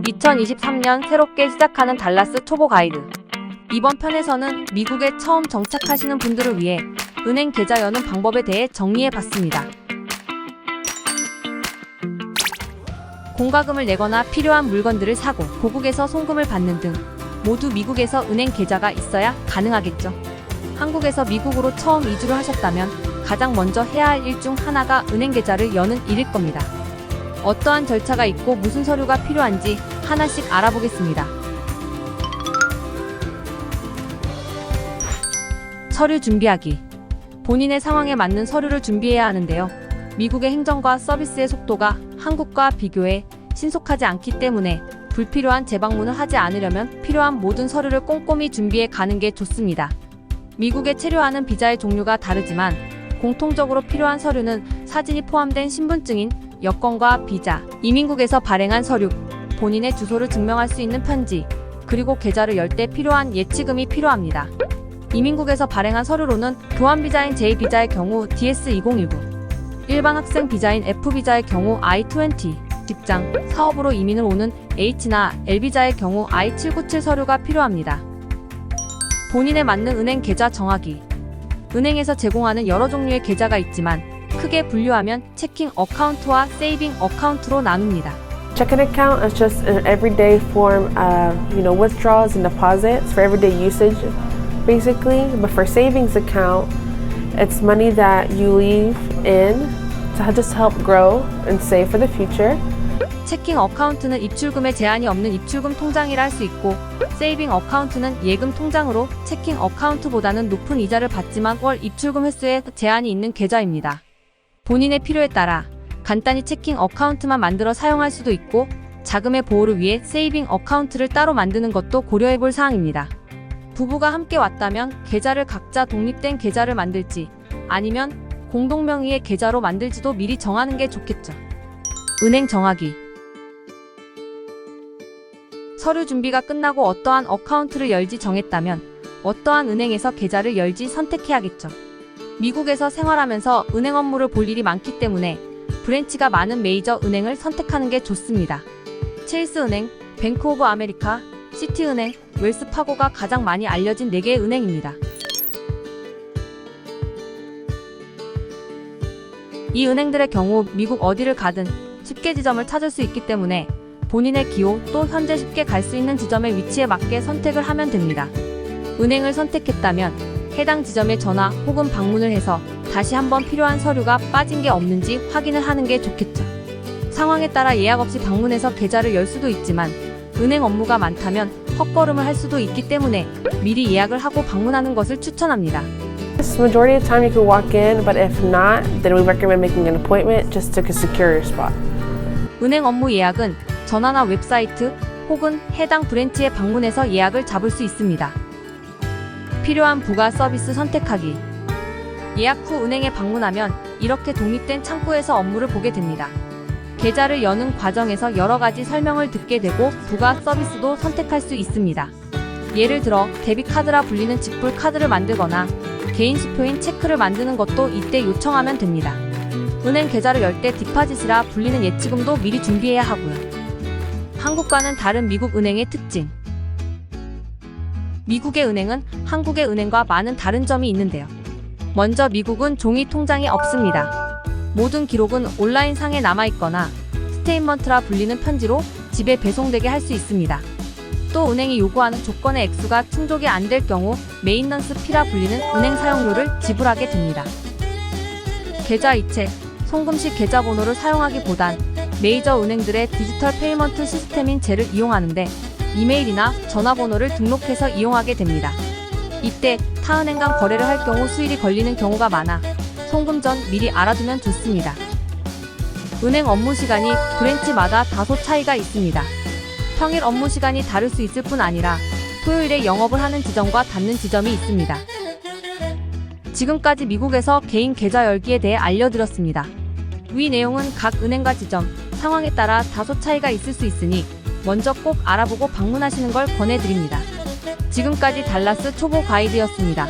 2023년 새롭게 시작하는 달라스 초보 가이드. 이번 편에서는 미국에 처음 정착하시는 분들을 위해 은행 계좌 여는 방법에 대해 정리해봤습니다. 공과금을 내거나 필요한 물건들을 사고 고국에서 송금을 받는 등 모두 미국에서 은행 계좌가 있어야 가능하겠죠. 한국에서 미국으로 처음 이주를 하셨다면 가장 먼저 해야 할 일 중 하나가 은행 계좌를 여는 일일 겁니다. 어떠한 절차가 있고 무슨 서류가 필요한지 하나씩 알아보겠습니다. 서류 준비하기. 본인의 상황에 맞는 서류를 준비해야 하는데요. 미국의 행정과 서비스의 속도가 한국과 비교해 신속하지 않기 때문에 불필요한 재방문을 하지 않으려면 필요한 모든 서류를 꼼꼼히 준비해 가는 게 좋습니다. 미국에 체류하는 비자의 종류가 다르지만 공통적으로 필요한 서류는 사진이 포함된 신분증인 여권과 비자, 이민국에서 발행한 서류, 본인의 주소를 증명할 수 있는 편지, 그리고 계좌를 열 때 필요한 예치금이 필요합니다. 이민국에서 발행한 서류로는 교환 비자인 J비자의 경우 DS2019, 일반 학생 비자인 F비자의 경우 I-20, 직장, 사업으로 이민을 오는 H나 L비자의 경우 I-797 서류가 필요합니다. 본인에 맞는 은행 계좌 정하기. 은행에서 제공하는 여러 종류의 계좌가 있지만 크게 분류하면 체킹 어카운트와 세이빙 어카운트로 나눕니다. Checking account is just an everyday form of, withdrawals and deposits for everyday usage, basically. But for savings account, it's money that you leave in to just help grow and save for the future. 체킹 어카운트는 입출금에 제한이 없는 입출금 통장이라 할 수 있고, 세이빙 어카운트는 예금 통장으로 체킹 어카운트보다는 높은 이자를 받지만 월 입출금 횟수에 제한이 있는 계좌입니다. 본인의 필요에 따라 간단히 체킹 어카운트만 만들어 사용할 수도 있고, 자금의 보호를 위해 세이빙 어카운트를 따로 만드는 것도 고려해 볼 사항입니다. 부부가 함께 왔다면 계좌를 각자 독립된 계좌를 만들지, 아니면 공동 명의의 계좌로 만들지도 미리 정하는 게 좋겠죠. 은행 정하기. 서류 준비가 끝나고 어떠한 어카운트를 열지 정했다면 어떠한 은행에서 계좌를 열지 선택해야겠죠. 미국에서 생활하면서 은행 업무를 볼 일이 많기 때문에 브랜치가 많은 메이저 은행을 선택하는 게 좋습니다. 체이스 은행, 뱅크 오브 아메리카, 시티은행, 웰스파고가 가장 많이 알려진 4개의 은행입니다. 이 은행들의 경우 미국 어디를 가든 쉽게 지점을 찾을 수 있기 때문에 본인의 기호 또 현재 쉽게 갈 수 있는 지점의 위치에 맞게 선택을 하면 됩니다. 은행을 선택했다면 해당 지점에 전화 혹은 방문을 해서 다시 한번 필요한 서류가 빠진 게 없는지 확인을 하는 게 좋겠죠. 상황에 따라 예약 없이 방문해서 계좌를 열 수도 있지만 은행 업무가 많다면 헛걸음을 할 수도 있기 때문에 미리 예약을 하고 방문하는 것을 추천합니다. Majority of the time you can walk in, but if not, then we recommend making an appointment just to secure your spot. 은행 업무 예약은 전화나 웹사이트 혹은 해당 브랜치에 방문해서 예약을 잡을 수 있습니다. 필요한 부가 서비스 선택하기. 예약 후 은행에 방문하면 이렇게 독립된 창구에서 업무를 보게 됩니다. 계좌를 여는 과정에서 여러 가지 설명을 듣게 되고 부가 서비스도 선택할 수 있습니다. 예를 들어 데비카드라 불리는 직불 카드를 만들거나 개인 수표인 체크를 만드는 것도 이때 요청하면 됩니다. 은행 계좌를 열 때 디파짓이라 불리는 예치금도 미리 준비해야 하고요. 한국과는 다른 미국 은행의 특징. 미국의 은행은 한국의 은행과 많은 다른 점이 있는데요. 먼저 미국은 종이 통장이 없습니다. 모든 기록은 온라인상에 남아있거나 스테인먼트라 불리는 편지로 집에 배송되게 할 수 있습니다. 또 은행이 요구하는 조건의 액수가 충족이 안 될 경우 메인넌스 피라 불리는 은행 사용료를 지불하게 됩니다. 계좌 이체, 송금 시 계좌번호를 사용하기보단 메이저 은행들의 디지털 페이먼트 시스템인 젤을 이용하는데 이메일이나 전화번호를 등록해서 이용하게 됩니다. 이때 타은행 간 거래를 할 경우 수일이 걸리는 경우가 많아 송금 전 미리 알아두면 좋습니다. 은행 업무 시간이 브랜치마다 다소 차이가 있습니다. 평일 업무 시간이 다를 수 있을 뿐 아니라 토요일에 영업을 하는 지점과 닫는 지점이 있습니다. 지금까지 미국에서 개인 계좌 열기에 대해 알려드렸습니다. 위 내용은 각 은행과 지점, 상황에 따라 다소 차이가 있을 수 있으니 먼저 꼭 알아보고 방문하시는 걸 권해드립니다. 지금까지 달라스 초보 가이드였습니다.